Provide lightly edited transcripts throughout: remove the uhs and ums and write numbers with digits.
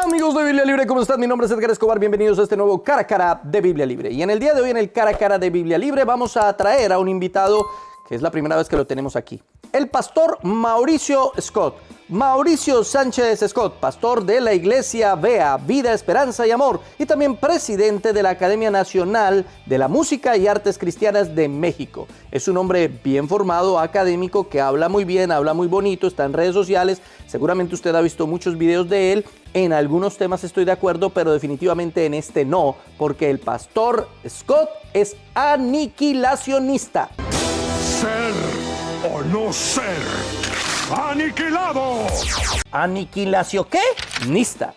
Amigos de Biblia Libre, ¿cómo están? Mi nombre es Edgar Escobar, bienvenidos a este nuevo Cara a Cara de Biblia Libre. Y en el día de hoy, en el Cara a Cara de Biblia Libre, vamos a traer a un invitado que es la primera vez que lo tenemos aquí. El pastor Mauricio Scott. Mauricio Sánchez Scott, pastor de la Iglesia VEA, Vida, Esperanza y Amor, y también presidente de la Academia Nacional de la Música y Artes Cristianas de México. Es un hombre bien formado, académico, que habla muy bien, habla muy bonito, está en redes sociales. Seguramente usted ha visto muchos videos de él. En algunos temas estoy de acuerdo, pero definitivamente en este no, porque el pastor Scott es aniquilacionista. Ser o no ser. ¡Aniquilado! ¿Aniquilacio qué? Nista.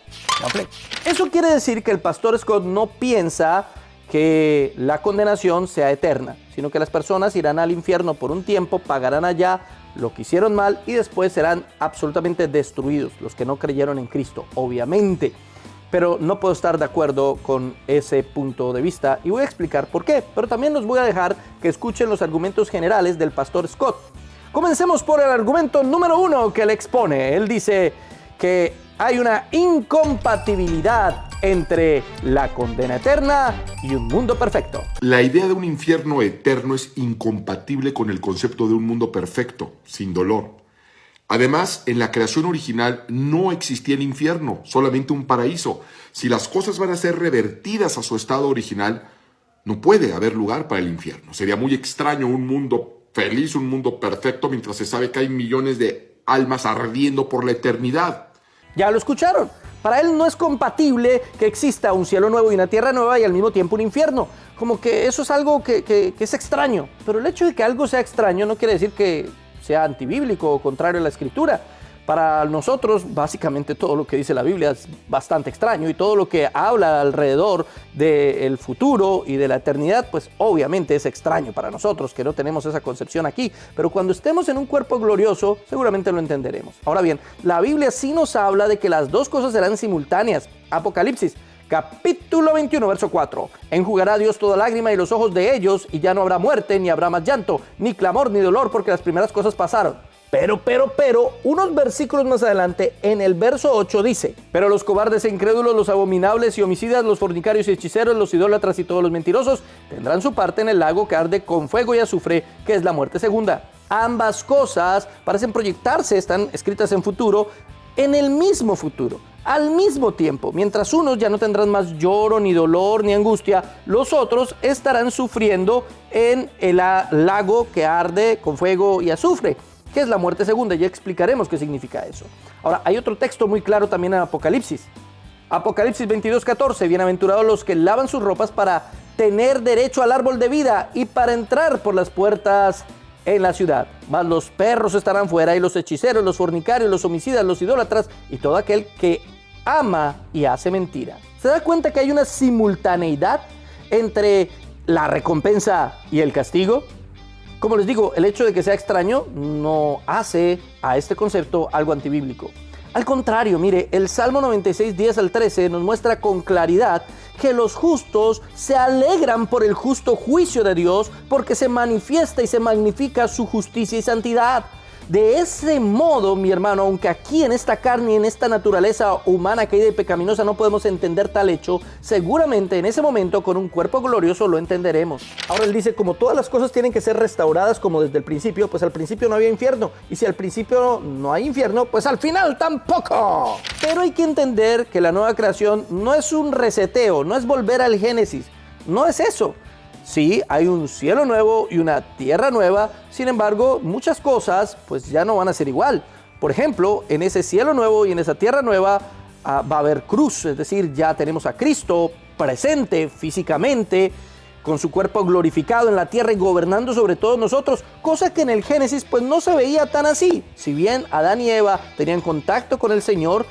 Eso quiere decir que el pastor Scott no piensa que la condenación sea eterna, sino que las personas irán al infierno por un tiempo, pagarán allá lo que hicieron mal y después serán absolutamente destruidos, los que no creyeron en Cristo, obviamente. Pero no puedo estar de acuerdo con ese punto de vista y voy a explicar por qué. Pero también los voy a dejar que escuchen los argumentos generales del pastor Scott. Comencemos por el argumento número 1 que él expone. Él dice que hay una incompatibilidad entre la condena eterna y un mundo perfecto. La idea de un infierno eterno es incompatible con el concepto de un mundo perfecto, sin dolor. Además, en la creación original no existía el infierno, solamente un paraíso. Si las cosas van a ser revertidas a su estado original, no puede haber lugar para el infierno. Sería muy extraño un mundo feliz, un mundo perfecto, mientras se sabe que hay millones de almas ardiendo por la eternidad. Ya lo escucharon. Para él no es compatible que exista un cielo nuevo y una tierra nueva y al mismo tiempo un infierno. Como que eso es algo que es extraño. Pero el hecho de que algo sea extraño no quiere decir que sea antibíblico o contrario a la Escritura. Para nosotros, básicamente todo lo que dice la Biblia es bastante extraño y todo lo que habla alrededor del futuro y de la eternidad, pues obviamente es extraño para nosotros, que no tenemos esa concepción aquí. Pero cuando estemos en un cuerpo glorioso, seguramente lo entenderemos. Ahora bien, la Biblia sí nos habla de que las dos cosas serán simultáneas. Apocalipsis, capítulo 21, verso 4. Enjugará Dios toda lágrima y los ojos de ellos, y ya no habrá muerte, ni habrá más llanto, ni clamor, ni dolor, porque las primeras cosas pasaron. Pero, unos versículos más adelante, en el verso 8 dice: pero los cobardes e incrédulos, los abominables y homicidas, los fornicarios y hechiceros, los idólatras y todos los mentirosos, tendrán su parte en el lago que arde con fuego y azufre, que es la muerte segunda. Ambas cosas parecen proyectarse, están escritas en futuro, en el mismo futuro, al mismo tiempo. Mientras unos ya no tendrán más lloro, ni dolor, ni angustia, los otros estarán sufriendo en el lago que arde con fuego y azufre, que es la muerte segunda. Ya explicaremos qué significa eso. Ahora, hay otro texto muy claro también en Apocalipsis. Apocalipsis 22:14. Bienaventurados los que lavan sus ropas para tener derecho al árbol de vida y para entrar por las puertas en la ciudad. Mas los perros estarán fuera, y los hechiceros, los fornicarios, los homicidas, los idólatras y todo aquel que ama y hace mentira. ¿Se da cuenta que hay una simultaneidad entre la recompensa y el castigo? Como les digo, el hecho de que sea extraño no hace a este concepto algo antibíblico. Al contrario, mire, el Salmo 96, 10 al 13 nos muestra con claridad que los justos se alegran por el justo juicio de Dios, porque se manifiesta y se magnifica su justicia y santidad. De ese modo, mi hermano, aunque aquí en esta carne y en esta naturaleza humana caída y pecaminosa no podemos entender tal hecho, seguramente en ese momento con un cuerpo glorioso lo entenderemos. Ahora él dice, como todas las cosas tienen que ser restauradas como desde el principio, pues al principio no había infierno. Y si al principio no hay infierno, pues al final tampoco. Pero hay que entender que la nueva creación no es un reseteo, no es volver al Génesis. No es eso. Sí, hay un cielo nuevo y una tierra nueva, sin embargo, muchas cosas pues ya no van a ser igual. Por ejemplo, en ese cielo nuevo y en esa tierra nueva va a haber cruz, es decir, ya tenemos a Cristo presente físicamente, con su cuerpo glorificado en la tierra y gobernando sobre todos nosotros, cosa que en el Génesis pues no se veía tan así. Si bien Adán y Eva tenían contacto con el Señor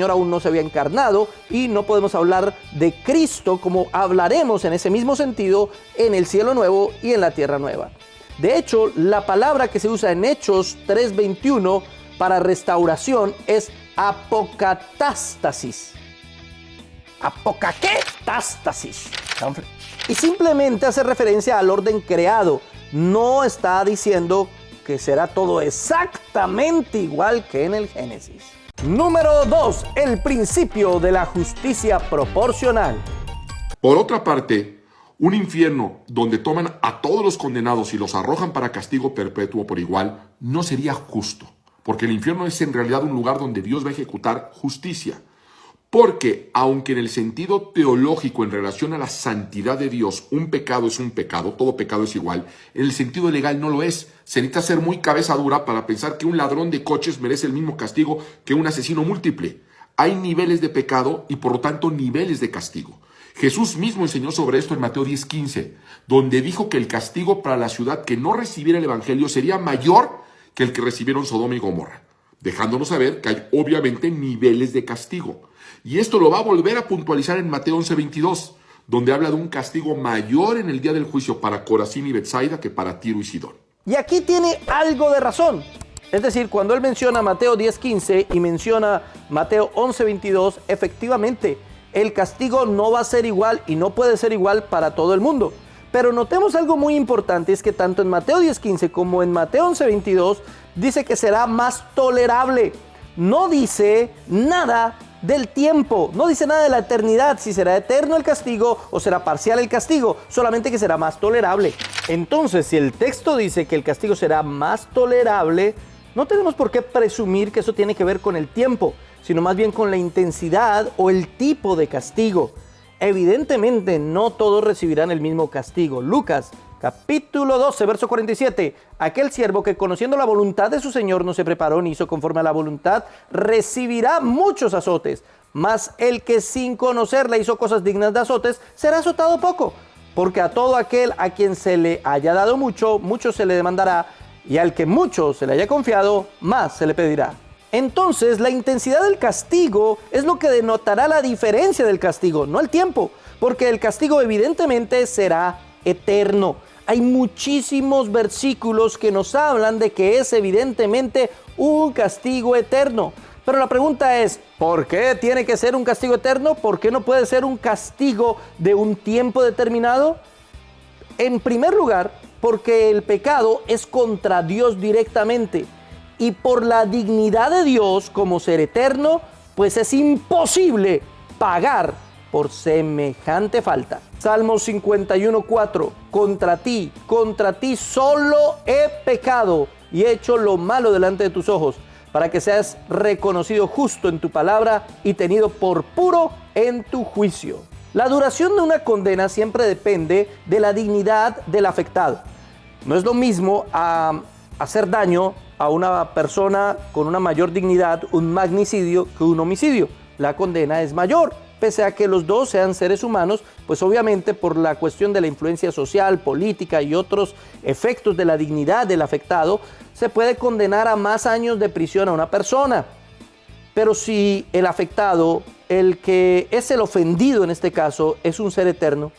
aún no se había encarnado y no podemos hablar de Cristo como hablaremos en ese mismo sentido en el cielo nuevo y en la tierra nueva. De hecho, la palabra que se usa en Hechos 3:21 para restauración es apocatástasis. ¿Apocatástasis? Y simplemente hace referencia al orden creado. No está diciendo que será todo exactamente igual que en el Génesis. Número 2. El principio de la justicia proporcional. Por otra parte, un infierno donde toman a todos los condenados y los arrojan para castigo perpetuo por igual no sería justo, porque el infierno es en realidad un lugar donde Dios va a ejecutar justicia. Porque, aunque en el sentido teológico en relación a la santidad de Dios, un pecado es un pecado, todo pecado es igual, en el sentido legal no lo es. Se necesita ser muy cabeza dura para pensar que un ladrón de coches merece el mismo castigo que un asesino múltiple. Hay niveles de pecado y por lo tanto niveles de castigo. Jesús mismo enseñó sobre esto en Mateo 10:15, donde dijo que el castigo para la ciudad que no recibiera el evangelio sería mayor que el que recibieron Sodoma y Gomorra, dejándonos saber que hay obviamente niveles de castigo. Y esto lo va a volver a puntualizar en Mateo 11:22, donde habla de un castigo mayor en el día del juicio para Corazín y Betsaida que para Tiro y Sidón. Y aquí tiene algo de razón. Es decir, cuando él menciona Mateo 10:15 y menciona Mateo 11:22, efectivamente, el castigo no va a ser igual y no puede ser igual para todo el mundo. Pero notemos algo muy importante, es que tanto en Mateo 10:15 como en Mateo 11:22 dice que será más tolerable. No dice nada del tiempo, no dice nada de la eternidad, si será eterno el castigo o será parcial el castigo, solamente que será más tolerable. Entonces, si el texto dice que el castigo será más tolerable, no tenemos por qué presumir que eso tiene que ver con el tiempo, sino más bien con la intensidad o el tipo de castigo. Evidentemente, no todos recibirán el mismo castigo. Lucas, capítulo 12, verso 47. Aquel siervo que conociendo la voluntad de su señor no se preparó ni hizo conforme a la voluntad, recibirá muchos azotes. Mas el que sin conocerla hizo cosas dignas de azotes, será azotado poco. Porque a todo aquel a quien se le haya dado mucho, mucho se le demandará, y al que mucho se le haya confiado, más se le pedirá. Entonces, la intensidad del castigo es lo que denotará la diferencia del castigo, no el tiempo, porque el castigo evidentemente será eterno. Hay muchísimos versículos que nos hablan de que es evidentemente un castigo eterno. Pero la pregunta es, ¿por qué tiene que ser un castigo eterno? ¿Por qué no puede ser un castigo de un tiempo determinado? En primer lugar, porque el pecado es contra Dios directamente. Y por la dignidad de Dios como ser eterno, pues es imposible pagar por semejante falta. Salmo 51:4. Contra ti solo he pecado y he hecho lo malo delante de tus ojos, para que seas reconocido justo en tu palabra y tenido por puro en tu juicio. La duración de una condena siempre depende de la dignidad del afectado. No es lo mismo hacer daño a una persona con una mayor dignidad, un magnicidio, que un homicidio. La condena es mayor, pese a que los dos sean seres humanos, pues obviamente por la cuestión de la influencia social, política y otros efectos de la dignidad del afectado, se puede condenar a más años de prisión a una persona. Pero si el afectado, el que es el ofendido en este caso, es un ser eterno,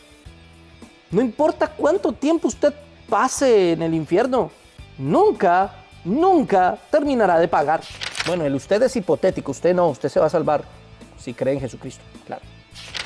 no importa cuánto tiempo usted pase en el infierno, nunca terminará de pagar. Bueno, el usted es hipotético, usted no, usted se va a salvar si cree en Jesucristo, claro.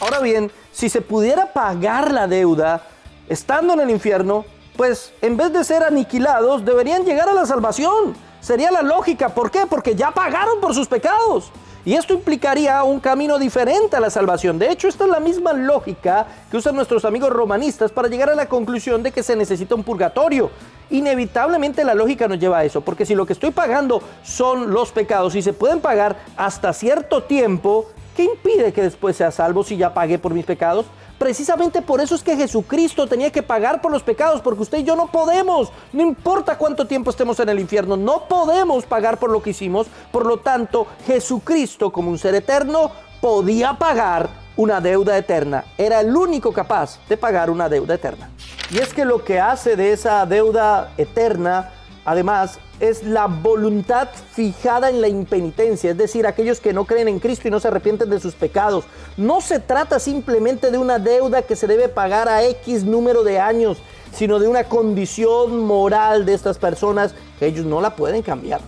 Ahora bien, si se pudiera pagar la deuda estando en el infierno, pues en vez de ser aniquilados, deberían llegar a la salvación. Sería la lógica. ¿Por qué? Porque ya pagaron por sus pecados. Y esto implicaría un camino diferente a la salvación. De hecho, esta es la misma lógica que usan nuestros amigos romanistas para llegar a la conclusión de que se necesita un purgatorio. Inevitablemente la lógica nos lleva a eso, porque si lo que estoy pagando son los pecados y se pueden pagar hasta cierto tiempo, ¿qué impide que después sea salvo si ya pagué por mis pecados? Precisamente por eso es que Jesucristo tenía que pagar por los pecados, porque usted y yo no podemos, no importa cuánto tiempo estemos en el infierno, no podemos pagar por lo que hicimos. Por lo tanto, Jesucristo, como un ser eterno, podía pagar una deuda eterna. Era el único capaz de pagar una deuda eterna. Y es que lo que hace de esa deuda eterna, además, es la voluntad fijada en la impenitencia, es decir, aquellos que no creen en Cristo y no se arrepienten de sus pecados. No se trata simplemente de una deuda que se debe pagar a X número de años, sino de una condición moral de estas personas que ellos no la pueden cambiar.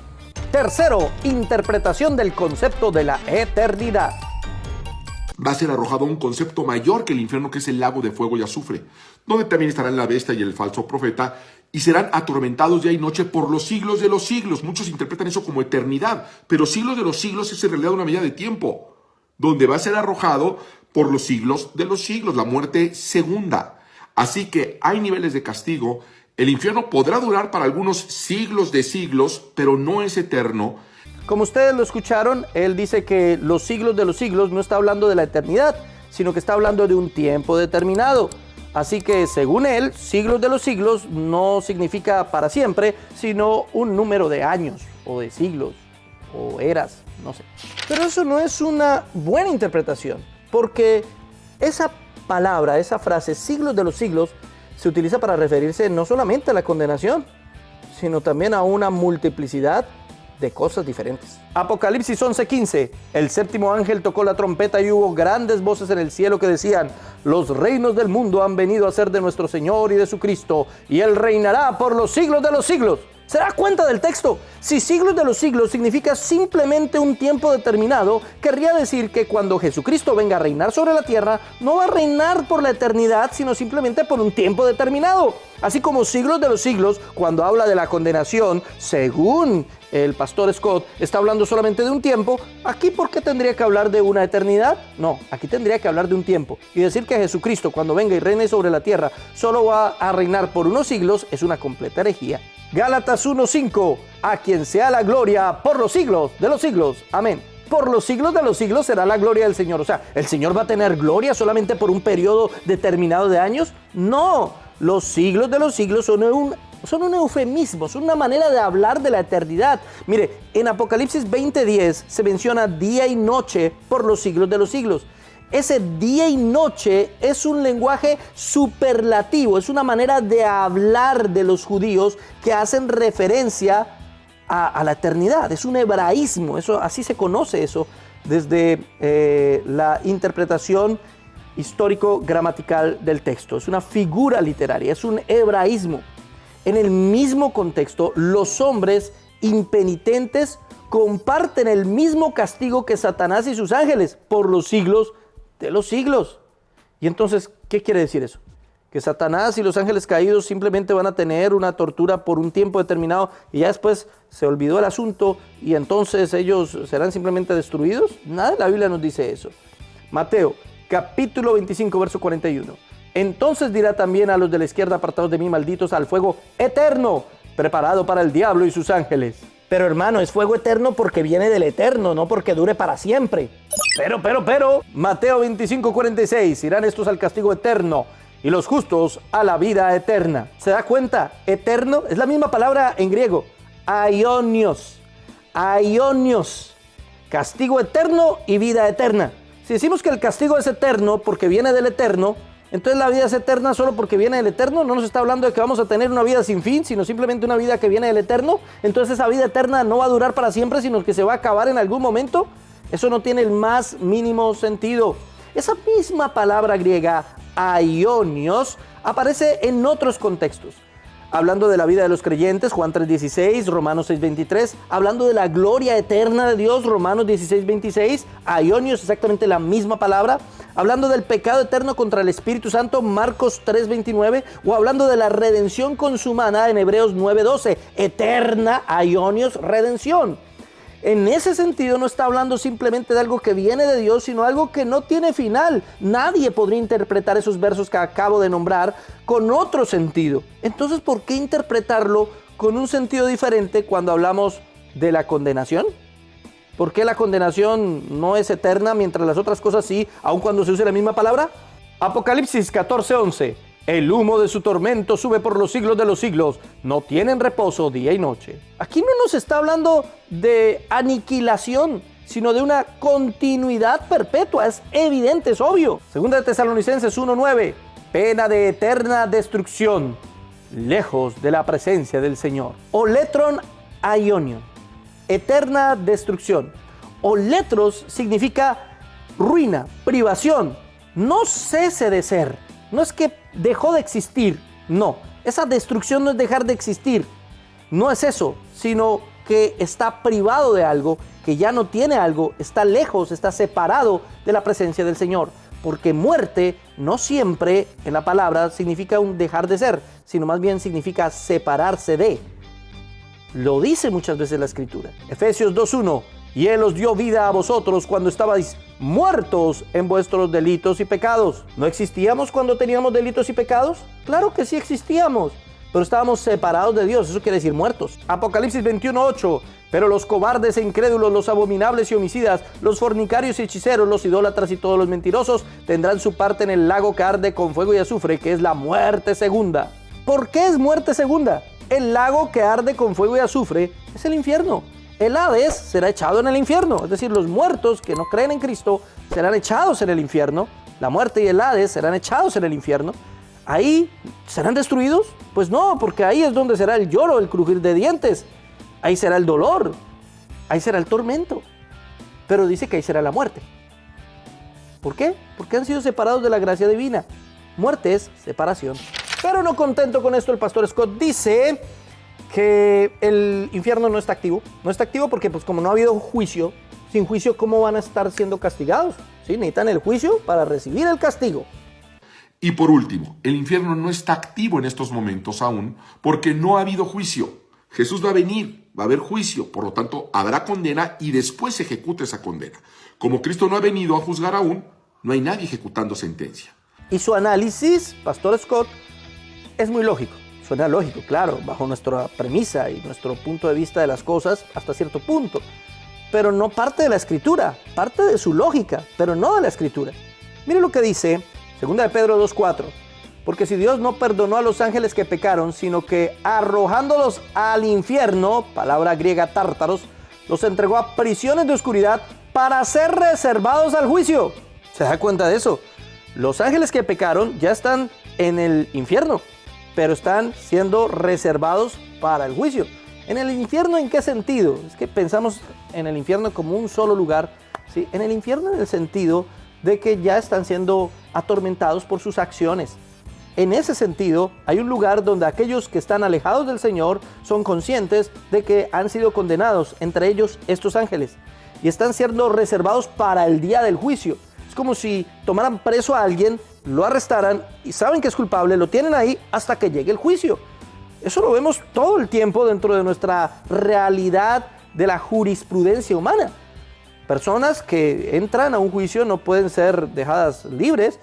Tercero, interpretación del concepto de la eternidad. va a ser arrojado a un concepto mayor que el infierno, que es el lago de fuego y azufre, donde también estarán la bestia y el falso profeta, y serán atormentados día y noche por los siglos de los siglos. Muchos interpretan eso como eternidad, pero siglos de los siglos es en realidad una medida de tiempo, donde va a ser arrojado por los siglos de los siglos, la muerte segunda. Así que hay niveles de castigo. El infierno podrá durar para algunos siglos de siglos, pero no es eterno. Como ustedes lo escucharon, él dice que los siglos de los siglos no está hablando de la eternidad, sino que está hablando de un tiempo determinado. Así que, según él, siglos de los siglos no significa para siempre, sino un número de años, o de siglos, o eras, no sé. Pero eso no es una buena interpretación, porque esa palabra, esa frase, siglos de los siglos, se utiliza para referirse no solamente a la condenación, sino también a una multiplicidad de cosas diferentes. Apocalipsis 11:15. El séptimo ángel tocó la trompeta y hubo grandes voces en el cielo que decían: los reinos del mundo han venido a ser de nuestro Señor y de su Cristo, y Él reinará por los siglos de los siglos. ¿Se da cuenta del texto? Si siglos de los siglos significa simplemente un tiempo determinado, querría decir que cuando Jesucristo venga a reinar sobre la tierra, no va a reinar por la eternidad, sino simplemente por un tiempo determinado. Así como siglos de los siglos, cuando habla de la condenación, según el pastor Scott, está hablando solamente de un tiempo, aquí ¿por qué tendría que hablar de una eternidad? No, aquí tendría que hablar de un tiempo. Y decir que Jesucristo, cuando venga y reine sobre la tierra, solo va a reinar por unos siglos, es una completa herejía. Gálatas 1:5. A quien sea la gloria por los siglos de los siglos. Amén. Por los siglos de los siglos será la gloria del Señor. O sea, ¿el Señor va a tener gloria solamente por un periodo determinado de años? No, los siglos de los siglos son un eufemismo, son una manera de hablar de la eternidad. Mire, en Apocalipsis 20:10 se menciona día y noche por los siglos de los siglos. Ese día y noche es un lenguaje superlativo, es una manera de hablar de los judíos que hacen referencia a la eternidad. Es un hebraísmo, así se conoce eso desde la interpretación histórico-gramatical del texto. Es una figura literaria, es un hebraísmo. En el mismo contexto, los hombres impenitentes comparten el mismo castigo que Satanás y sus ángeles por los siglos de los siglos. Y entonces, ¿qué quiere decir eso? Que Satanás y los ángeles caídos simplemente van a tener una tortura por un tiempo determinado y ya después se olvidó el asunto y entonces ellos serán simplemente destruidos. Nada de la Biblia nos dice eso. Mateo, capítulo 25, verso 41. Entonces dirá también a los de la izquierda: apartados de mí, malditos, al fuego eterno, preparado para el diablo y sus ángeles. Pero hermano, es fuego eterno porque viene del eterno, no porque dure para siempre. Pero, Mateo 25:46, irán estos al castigo eterno y los justos a la vida eterna. ¿Se da cuenta? Eterno es la misma palabra en griego, aionios, castigo eterno y vida eterna. Si decimos que el castigo es eterno porque viene del eterno, entonces la vida es eterna solo porque viene del eterno. No nos está hablando de que vamos a tener una vida sin fin, sino simplemente una vida que viene del eterno. Entonces esa vida eterna no va a durar para siempre, sino que se va a acabar en algún momento. Eso no tiene el más mínimo sentido. Esa misma palabra griega, aionios, aparece en otros contextos. Hablando de la vida de los creyentes, Juan 3:16, Romanos 6:23. Hablando de la gloria eterna de Dios, Romanos 16:26. Aionios, exactamente la misma palabra. Hablando del pecado eterno contra el Espíritu Santo, Marcos 3:29. O hablando de la redención consumada en Hebreos 9:12. Eterna, aionios, redención. En ese sentido no está hablando simplemente de algo que viene de Dios, sino algo que no tiene final. Nadie podría interpretar esos versos que acabo de nombrar con otro sentido. Entonces, ¿por qué interpretarlo con un sentido diferente cuando hablamos de la condenación? ¿Por qué la condenación no es eterna mientras las otras cosas sí, aun cuando se use la misma palabra? Apocalipsis 14:11. El humo de su tormento sube por los siglos de los siglos. No tienen reposo día y noche. Aquí no nos está hablando de aniquilación, sino de una continuidad perpetua. Es evidente, es obvio. Segunda de Tesalonicenses 1:9. Pena de eterna destrucción, lejos de la presencia del Señor. Oletron aionion. Eterna destrucción. Oletros significa ruina, privación. No cese de ser. No es que dejó de existir, no. Esa destrucción no es dejar de existir. No es eso, sino que está privado de algo, que ya no tiene algo, está lejos, está separado de la presencia del Señor. Porque muerte no siempre en la palabra significa un dejar de ser, sino más bien significa separarse de. Lo dice muchas veces la Escritura. Efesios 2:1, y Él os dio vida a vosotros cuando estabais muertos en vuestros delitos y pecados. ¿No existíamos cuando teníamos delitos y pecados? Claro que sí existíamos, pero estábamos separados de Dios, eso quiere decir muertos. Apocalipsis 21:8, pero los cobardes e incrédulos, los abominables y homicidas, los fornicarios y hechiceros, los idólatras y todos los mentirosos tendrán su parte en el lago que arde con fuego y azufre, que es la muerte segunda. ¿Por qué es muerte segunda? El lago que arde con fuego y azufre es el infierno. El Hades será echado en el infierno, es decir, los muertos que no creen en Cristo serán echados en el infierno. La muerte y el Hades serán echados en el infierno. ¿Ahí serán destruidos? Pues no, porque ahí es donde será el lloro, el crujir de dientes. Ahí será el dolor, ahí será el tormento. Pero dice que ahí será la muerte. ¿Por qué? Porque han sido separados de la gracia divina. Muerte es separación. Pero no contento con esto, el pastor Scott dice que el infierno no está activo. No está activo porque pues como no ha habido juicio, sin juicio, ¿cómo van a estar siendo castigados? ¿Sí? Necesitan el juicio para recibir el castigo. Y por último, el infierno no está activo en estos momentos aún porque no ha habido juicio. Jesús va a venir, va a haber juicio, por lo tanto habrá condena y después se ejecuta esa condena. Como Cristo no ha venido a juzgar aún, no hay nadie ejecutando sentencia. Y su análisis, pastor Scott, es muy lógico. Suena lógico, claro, bajo nuestra premisa y nuestro punto de vista de las cosas hasta cierto punto. Pero no parte de la Escritura, parte de su lógica, pero no de la Escritura. Mire lo que dice 2 de Pedro 2:4. Porque si Dios no perdonó a los ángeles que pecaron, sino que arrojándolos al infierno, palabra griega tártaros, los entregó a prisiones de oscuridad para ser reservados al juicio. ¿Se da cuenta de eso? Los ángeles que pecaron ya están en el infierno, pero están siendo reservados para el juicio. ¿En el infierno en qué sentido? Es que pensamos en el infierno como un solo lugar, ¿sí? En el infierno en el sentido de que ya están siendo atormentados por sus acciones. En ese sentido, hay un lugar donde aquellos que están alejados del Señor son conscientes de que han sido condenados, entre ellos estos ángeles, y están siendo reservados para el día del juicio. Es como si tomaran preso a alguien, lo arrestaran y saben que es culpable, lo tienen ahí hasta que llegue el juicio. Eso lo vemos todo el tiempo dentro de nuestra realidad de la jurisprudencia humana. Personas que entran a un juicio no pueden ser dejadas libres,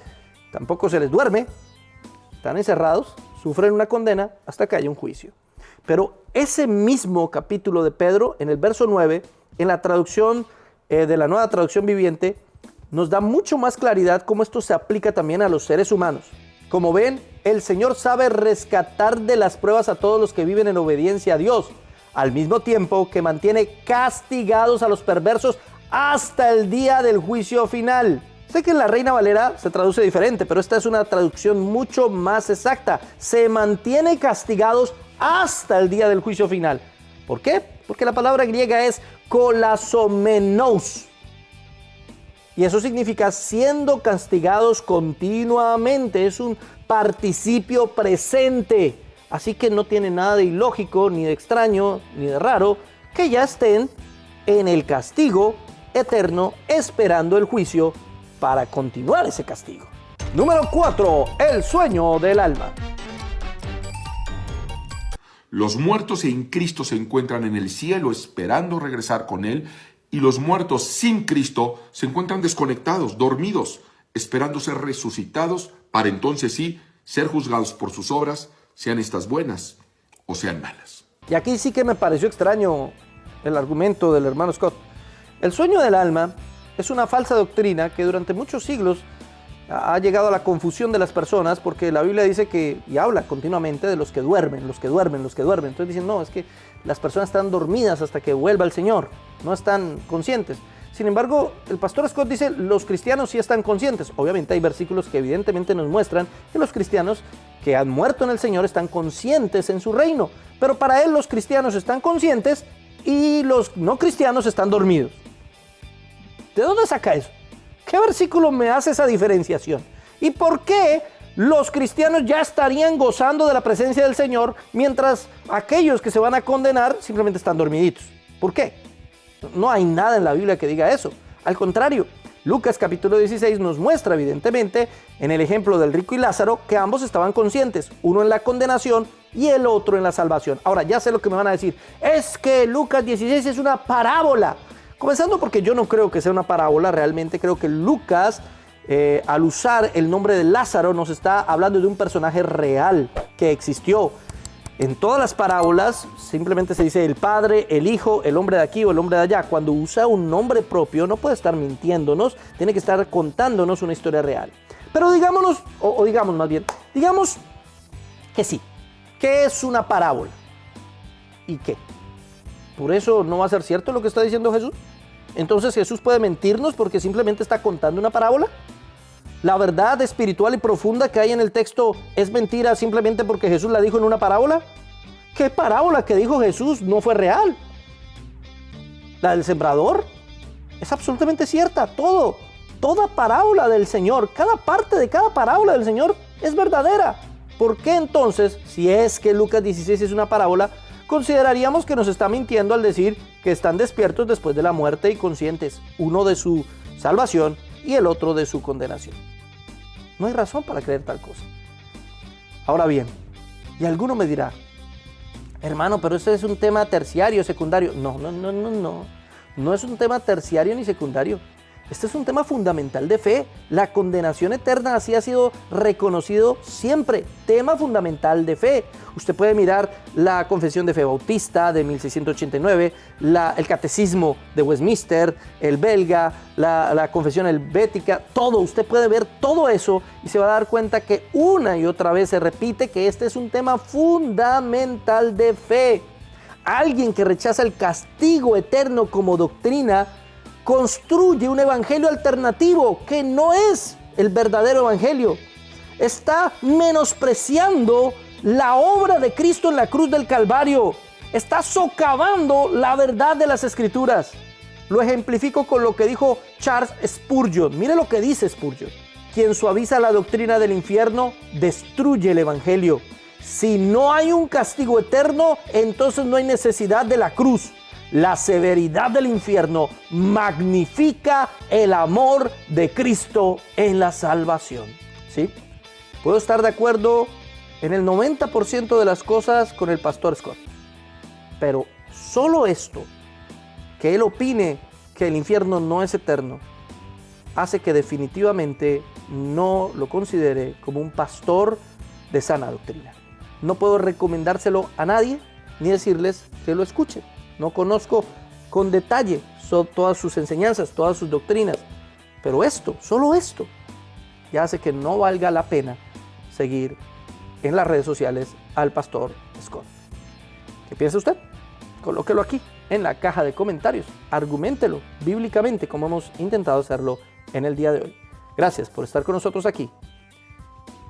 tampoco se les duerme, están encerrados, sufren una condena hasta que haya un juicio. Pero ese mismo capítulo de Pedro, en el verso 9, en la traducción de la Nueva Traducción Viviente, nos da mucho más claridad cómo esto se aplica también a los seres humanos. Como ven, el Señor sabe rescatar de las pruebas a todos los que viven en obediencia a Dios, al mismo tiempo que mantiene castigados a los perversos hasta el día del juicio final. Sé que en la Reina Valera se traduce diferente, pero esta es una traducción mucho más exacta. Se mantiene castigados hasta el día del juicio final. ¿Por qué? Porque la palabra griega es kolasomenos. Y eso significa siendo castigados continuamente. Es un participio presente. Así que no tiene nada de ilógico, ni de extraño, ni de raro que ya estén en el castigo eterno esperando el juicio para continuar ese castigo. Número 4. El sueño del alma. Los muertos en Cristo se encuentran en el cielo esperando regresar con Él, y los muertos sin Cristo se encuentran desconectados, dormidos, esperando ser resucitados para entonces sí ser juzgados por sus obras, sean estas buenas o sean malas. Y aquí sí que me pareció extraño el argumento del hermano Scott. El sueño del alma es una falsa doctrina que durante muchos siglos ha llegado a la confusión de las personas, porque la Biblia dice que, y habla continuamente de los que duermen, los que duermen, los que duermen. Entonces dicen, no, es que las personas están dormidas hasta que vuelva el Señor, no están conscientes. Sin embargo, el pastor Scott dice, los cristianos sí están conscientes. Obviamente hay versículos que evidentemente nos muestran que los cristianos que han muerto en el Señor están conscientes en su reino. Pero para él los cristianos están conscientes y los no cristianos están dormidos. ¿De dónde saca eso? ¿Qué versículo me hace esa diferenciación? ¿Y por qué los cristianos ya estarían gozando de la presencia del Señor, mientras aquellos que se van a condenar simplemente están dormiditos. ¿Por qué? No hay nada en la Biblia que diga eso. Al contrario, Lucas capítulo 16 nos muestra evidentemente en el ejemplo del rico y Lázaro que ambos estaban conscientes, uno en la condenación y el otro en la salvación. Ahora, ya sé lo que me van a decir, es que Lucas 16 es una parábola. Comenzando porque yo no creo que sea una parábola, realmente creo que Lucas, al usar el nombre de Lázaro, nos está hablando de un personaje real que existió. En todas las parábolas simplemente se dice el padre, el hijo, el hombre de aquí o el hombre de allá. Cuando usa un nombre propio no puede estar mintiéndonos, tiene que estar contándonos una historia real. Pero digámonos, o digamos más bien, digamos que sí. ¿Qué es una parábola? ¿Y qué? ¿Por eso no va a ser cierto lo que está diciendo Jesús? Entonces Jesús puede mentirnos porque simplemente está contando una parábola. ¿La verdad espiritual y profunda que hay en el texto es mentira simplemente porque Jesús la dijo en una parábola? ¿Qué parábola que dijo Jesús no fue real? ¿La del sembrador? Es absolutamente cierta, toda parábola del Señor, cada parte de cada parábola del Señor es verdadera. ¿Por qué entonces, si es que Lucas 16 es una parábola, consideraríamos que nos está mintiendo al decir que están despiertos después de la muerte y conscientes, uno de su salvación y el otro de su condenación? No hay razón para creer tal cosa. Ahora bien, y alguno me dirá, hermano, pero ese es un tema terciario, secundario. No es un tema terciario ni secundario. Este es un tema fundamental de fe. La condenación eterna así ha sido reconocido siempre. Tema fundamental de fe. Usted puede mirar la Confesión de Fe Bautista de 1689, el Catecismo de Westminster, el belga, la Confesión helvética, todo. Usted puede ver todo eso y se va a dar cuenta que una y otra vez se repite que este es un tema fundamental de fe. Alguien que rechaza el castigo eterno como doctrina construye un evangelio alternativo que no es el verdadero evangelio. Está menospreciando la obra de Cristo en la cruz del Calvario. Está socavando la verdad de las Escrituras. Lo ejemplifico con lo que dijo Charles Spurgeon. Mire lo que dice Spurgeon. Quien suaviza la doctrina del infierno destruye el evangelio. Si no hay un castigo eterno, entonces no hay necesidad de la cruz. La severidad del infierno magnifica el amor de Cristo en la salvación. ¿Sí? Puedo estar de acuerdo en el 90% de las cosas con el pastor Scott. Pero solo esto, que él opine que el infierno no es eterno, hace que definitivamente no lo considere como un pastor de sana doctrina. No puedo recomendárselo a nadie ni decirles que lo escuchen. No conozco con detalle todas sus enseñanzas, todas sus doctrinas. Pero solo esto, ya hace que no valga la pena seguir en las redes sociales al pastor Scott. ¿Qué piensa usted? Colóquelo aquí en la caja de comentarios. Arguméntelo bíblicamente como hemos intentado hacerlo en el día de hoy. Gracias por estar con nosotros aquí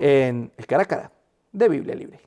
en el Cara a Cara de Biblia Libre.